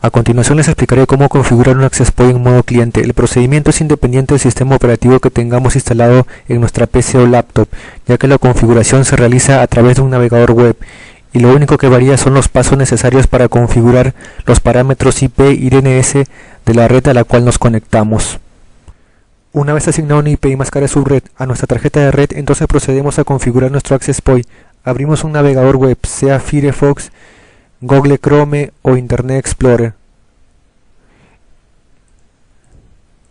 A continuación les explicaré cómo configurar un Access Point en modo cliente. El procedimiento es independiente del sistema operativo que tengamos instalado en nuestra PC o laptop, ya que la configuración se realiza a través de un navegador web, y lo único que varía son los pasos necesarios para configurar los parámetros IP y DNS de la red a la cual nos conectamos. Una vez asignado un IP y máscara subred a nuestra tarjeta de red, entonces procedemos a configurar nuestro Access Point. Abrimos un navegador web, sea Firefox, Google Chrome o Internet Explorer.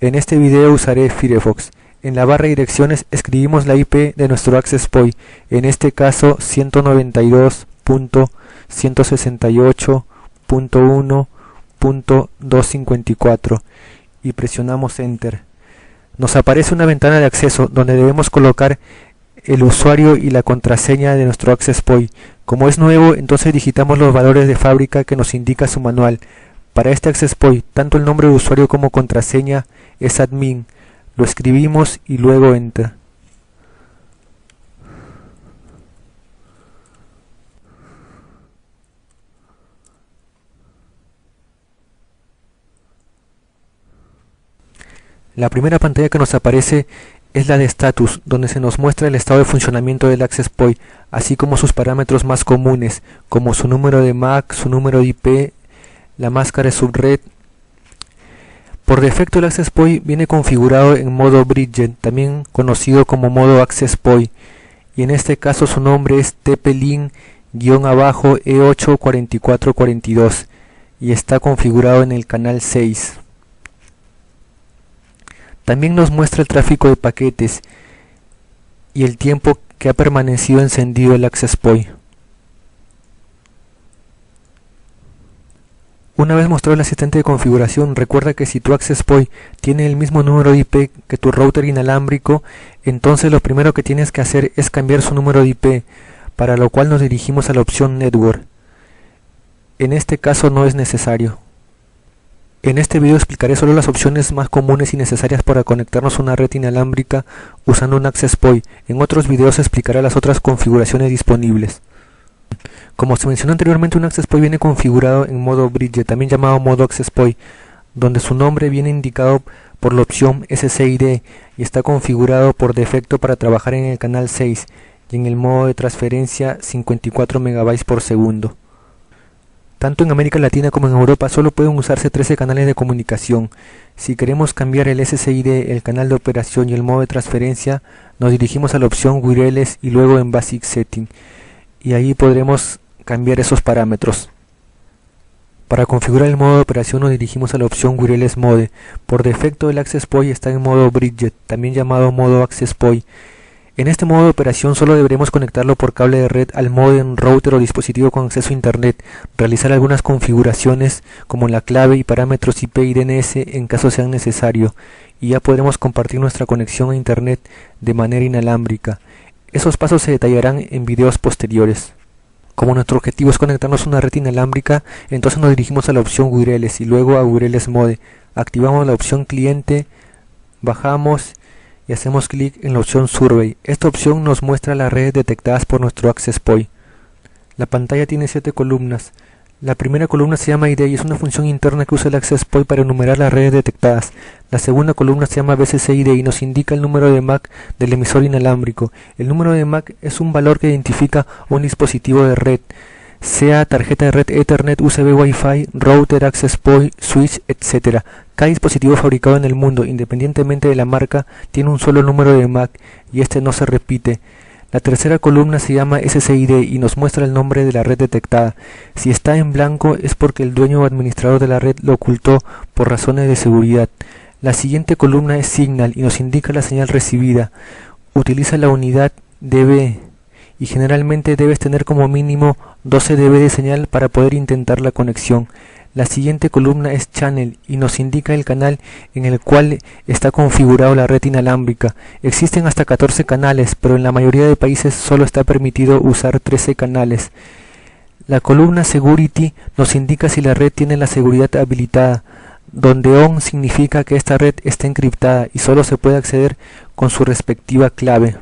En este video usaré Firefox. En la barra de direcciones escribimos la IP de nuestro Access Point, en este caso 192.168.1.254, y presionamos Enter. Nos aparece una ventana de acceso donde debemos colocar el usuario y la contraseña de nuestro Access Point. Como es nuevo, entonces digitamos los valores de fábrica que nos indica su manual. Para este Access Point, tanto el nombre de usuario como contraseña es admin. Lo escribimos y luego Enter. La primera pantalla que nos aparece es la de status, donde se nos muestra el estado de funcionamiento del Access Point, así como sus parámetros más comunes, como su número de MAC, su número de IP, la máscara de subred. Por defecto el Access Point viene configurado en modo Bridget, también conocido como modo Access Point, y en este caso su nombre es TP-E84442 y está configurado en el canal 6. También nos muestra el tráfico de paquetes y el tiempo que ha permanecido encendido el Access Point. Una vez mostrado el asistente de configuración, recuerda que si tu Access Point tiene el mismo número de IP que tu router inalámbrico, entonces lo primero que tienes que hacer es cambiar su número de IP, para lo cual nos dirigimos a la opción Network. En este caso no es necesario. En este video explicaré solo las opciones más comunes y necesarias para conectarnos a una red inalámbrica usando un Access Point. En otros videos explicaré las otras configuraciones disponibles. Como se mencionó anteriormente, un Access Point viene configurado en modo Bridget, también llamado modo Access Point, donde su nombre viene indicado por la opción SSID y está configurado por defecto para trabajar en el canal 6 y en el modo de transferencia 54 MB por segundo. Tanto en América Latina como en Europa solo pueden usarse 13 canales de comunicación. Si queremos cambiar el SSID, el canal de operación y el modo de transferencia, nos dirigimos a la opción Wireless y luego en Basic Setting, y ahí podremos cambiar esos parámetros. Para configurar el modo de operación nos dirigimos a la opción Wireless Mode. Por defecto el Access Point está en modo Bridget, también llamado modo Access Point. En este modo de operación solo deberemos conectarlo por cable de red al modem, router o dispositivo con acceso a internet, realizar algunas configuraciones como la clave y parámetros IP y DNS en caso sean necesario, y ya podremos compartir nuestra conexión a internet de manera inalámbrica. Esos pasos se detallarán en videos posteriores. Como nuestro objetivo es conectarnos a una red inalámbrica, entonces nos dirigimos a la opción Wireless y luego a Wireless Mode. Activamos la opción cliente, bajamos y hacemos clic en la opción Survey. Esta opción nos muestra las redes detectadas por nuestro Access Point. La pantalla tiene 7 columnas. La primera columna se llama ID y es una función interna que usa el Access Point para enumerar las redes detectadas. La segunda columna se llama BCCID y nos indica el número de MAC del emisor inalámbrico. El número de MAC es un valor que identifica un dispositivo de red, sea tarjeta de red Ethernet, USB Wi-Fi, router, Access Point, switch, etc. Cada dispositivo fabricado en el mundo, independientemente de la marca, tiene un solo número de MAC y este no se repite. La tercera columna se llama SSID y nos muestra el nombre de la red detectada. Si está en blanco es porque el dueño o administrador de la red lo ocultó por razones de seguridad. La siguiente columna es Signal y nos indica la señal recibida. Utiliza la unidad dB y generalmente debes tener como mínimo 12 dB de señal para poder intentar la conexión. La siguiente columna es Channel y nos indica el canal en el cual está configurado la red inalámbrica. Existen hasta 14 canales, pero en la mayoría de países solo está permitido usar 13 canales. La columna Security nos indica si la red tiene la seguridad habilitada, donde ON significa que esta red está encriptada y solo se puede acceder con su respectiva clave.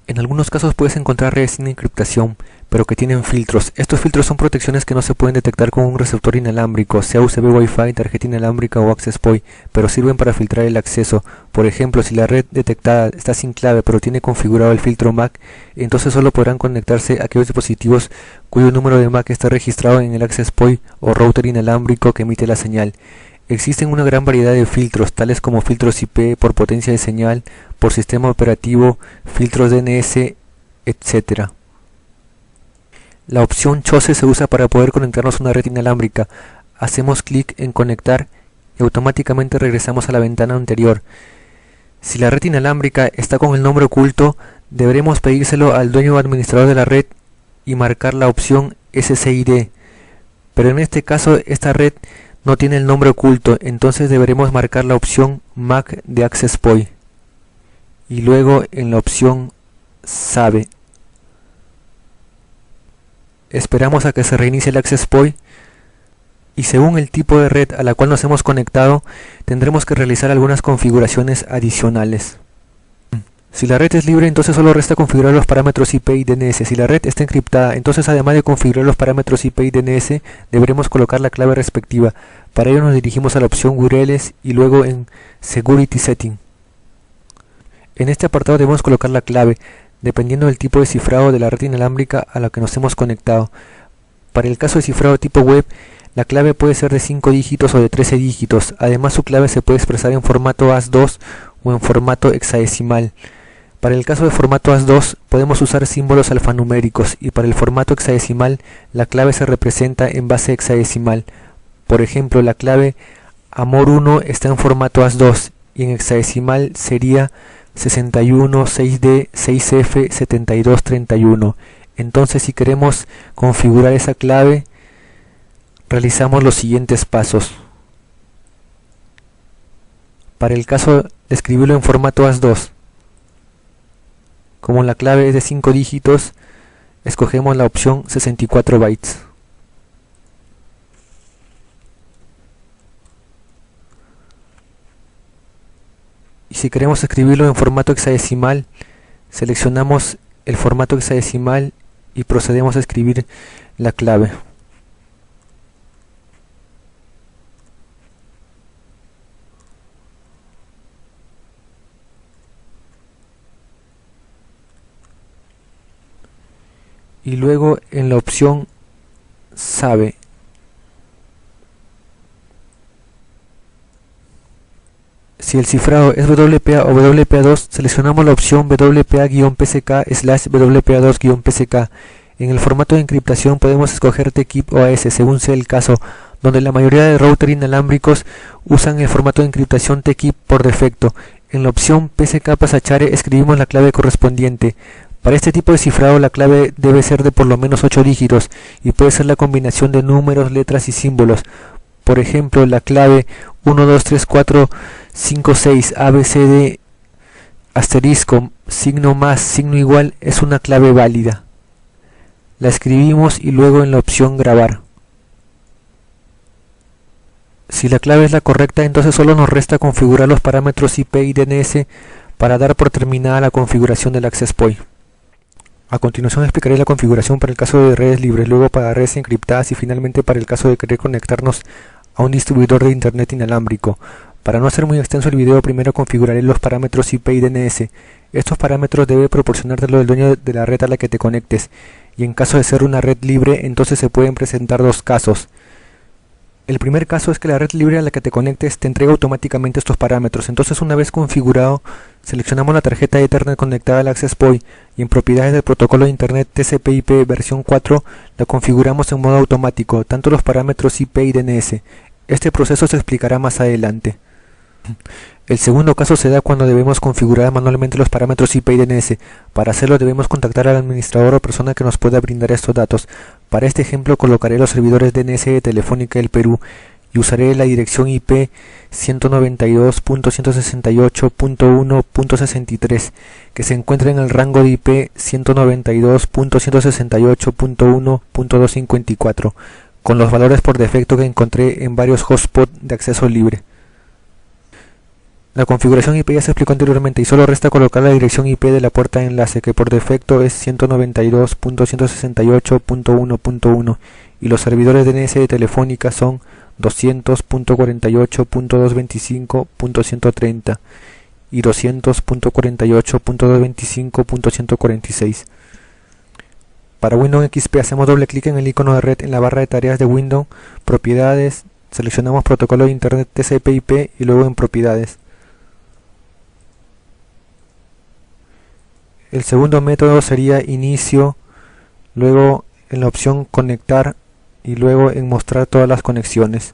En algunos casos puedes encontrar redes sin encriptación, pero que tienen filtros. Estos filtros son protecciones que no se pueden detectar con un receptor inalámbrico, sea USB Wi-Fi, tarjeta inalámbrica o Access Point, pero sirven para filtrar el acceso. Por ejemplo, si la red detectada está sin clave pero tiene configurado el filtro MAC, entonces solo podrán conectarse aquellos dispositivos cuyo número de MAC está registrado en el Access Point o router inalámbrico que emite la señal. Existen una gran variedad de filtros, tales como filtros IP por potencia de señal, por sistema operativo, filtros DNS, etc. La opción Chose se usa para poder conectarnos a una red inalámbrica. Hacemos clic en conectar y automáticamente regresamos a la ventana anterior. Si la red inalámbrica está con el nombre oculto, deberemos pedírselo al dueño o administrador de la red y marcar la opción SSID. Pero en este caso esta red no tiene el nombre oculto, entonces deberemos marcar la opción MAC de Access Point y luego en la opción Sabe. Esperamos a que se reinicie el Access Point y según el tipo de red a la cual nos hemos conectado tendremos que realizar algunas configuraciones adicionales. Si la red es libre, entonces solo resta configurar los parámetros IP y DNS. Si la red está encriptada, entonces además de configurar los parámetros IP y DNS, deberemos colocar la clave respectiva. Para ello nos dirigimos a la opción URLs y luego en Security Setting. En este apartado debemos colocar la clave, dependiendo del tipo de cifrado de la red inalámbrica a la que nos hemos conectado. Para el caso de cifrado tipo web, la clave puede ser de 5 dígitos o de 13 dígitos. Además, su clave se puede expresar en formato AS2 o en formato hexadecimal. Para el caso de formato AS2 podemos usar símbolos alfanuméricos y para el formato hexadecimal la clave se representa en base hexadecimal. Por ejemplo, la clave AMOR1 está en formato AS2 y en hexadecimal sería 61 6D 6F 7231. Entonces, si queremos configurar esa clave, realizamos los siguientes pasos. Para el caso de escribirlo en formato AS2, como la clave es de 5 dígitos, escogemos la opción 64 bytes. Y si queremos escribirlo en formato hexadecimal, seleccionamos el formato hexadecimal y procedemos a escribir la clave. Y luego en la opción Sabe. Si el cifrado es WPA o WPA2, seleccionamos la opción WPA-PCK/WPA2-PCK. En el formato de encriptación podemos escoger TKIP o AS según sea el caso, donde la mayoría de routers inalámbricos usan el formato de encriptación TKIP por defecto. En la opción PCK/Share escribimos la clave correspondiente. Para este tipo de cifrado la clave debe ser de por lo menos 8 dígitos y puede ser la combinación de números, letras y símbolos. Por ejemplo, la clave 1, 2, 3, 4, 5, 6, ABCD, asterisco, signo más, signo igual es una clave válida. La escribimos y luego en la opción Grabar. Si la clave es la correcta, entonces solo nos resta configurar los parámetros IP y DNS para dar por terminada la configuración del Access Point. A continuación explicaré la configuración para el caso de redes libres, luego para redes encriptadas y finalmente para el caso de querer conectarnos a un distribuidor de internet inalámbrico. Para no hacer muy extenso el video, primero configuraré los parámetros IP y DNS. Estos parámetros debe proporcionártelo el dueño de la red a la que te conectes, y en caso de ser una red libre, entonces se pueden presentar dos casos. El primer caso es que la red libre a la que te conectes te entrega automáticamente estos parámetros. Entonces, una vez configurado, seleccionamos la tarjeta de Ethernet conectada al Access Point y en propiedades del protocolo de Internet TCP/IP versión 4 la configuramos en modo automático, tanto los parámetros IP y DNS. Este proceso se explicará más adelante. El segundo caso se da cuando debemos configurar manualmente los parámetros IP y DNS. Para hacerlo debemos contactar al administrador o persona que nos pueda brindar estos datos. Para este ejemplo colocaré los servidores DNS de Telefónica del Perú y usaré la dirección IP 192.168.1.63 que se encuentra en el rango de IP 192.168.1.254 con los valores por defecto que encontré en varios hotspots de acceso libre. La configuración IP ya se explicó anteriormente y solo resta colocar la dirección IP de la puerta de enlace, que por defecto es 192.168.1.1 y los servidores DNS de Telefónica son 200.48.225.130 y 200.48.225.146. Para Windows XP hacemos doble clic en el icono de red en la barra de tareas de Windows, propiedades, seleccionamos protocolo de Internet TCP/IP y luego en propiedades. El segundo método sería inicio, luego en la opción conectar y luego en mostrar todas las conexiones.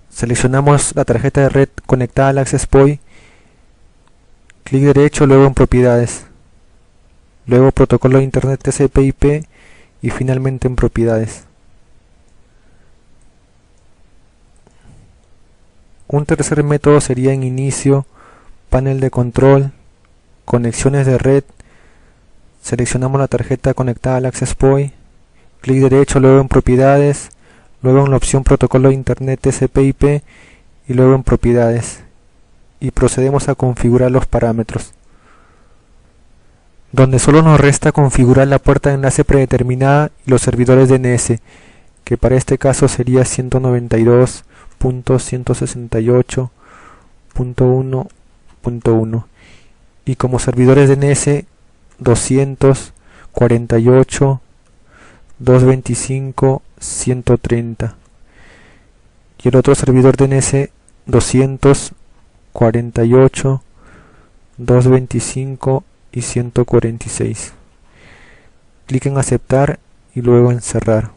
Seleccionamos la tarjeta de red conectada al Access Point, clic derecho, luego en propiedades, luego protocolo de Internet TCP/IP y finalmente en propiedades. Un tercer método sería en inicio, panel de control, conexiones de red, seleccionamos la tarjeta conectada al Access Point, clic derecho, luego en propiedades, luego en la opción protocolo de Internet TCP/IP y luego en propiedades y procedemos a configurar los parámetros, donde solo nos resta configurar la puerta de enlace predeterminada y los servidores DNS, que para este caso sería 192.168.1.1 y como servidores DNS 200.48.225.130 y el otro servidor DNS 200.48.225 y 146. Clic en aceptar y luego en cerrar.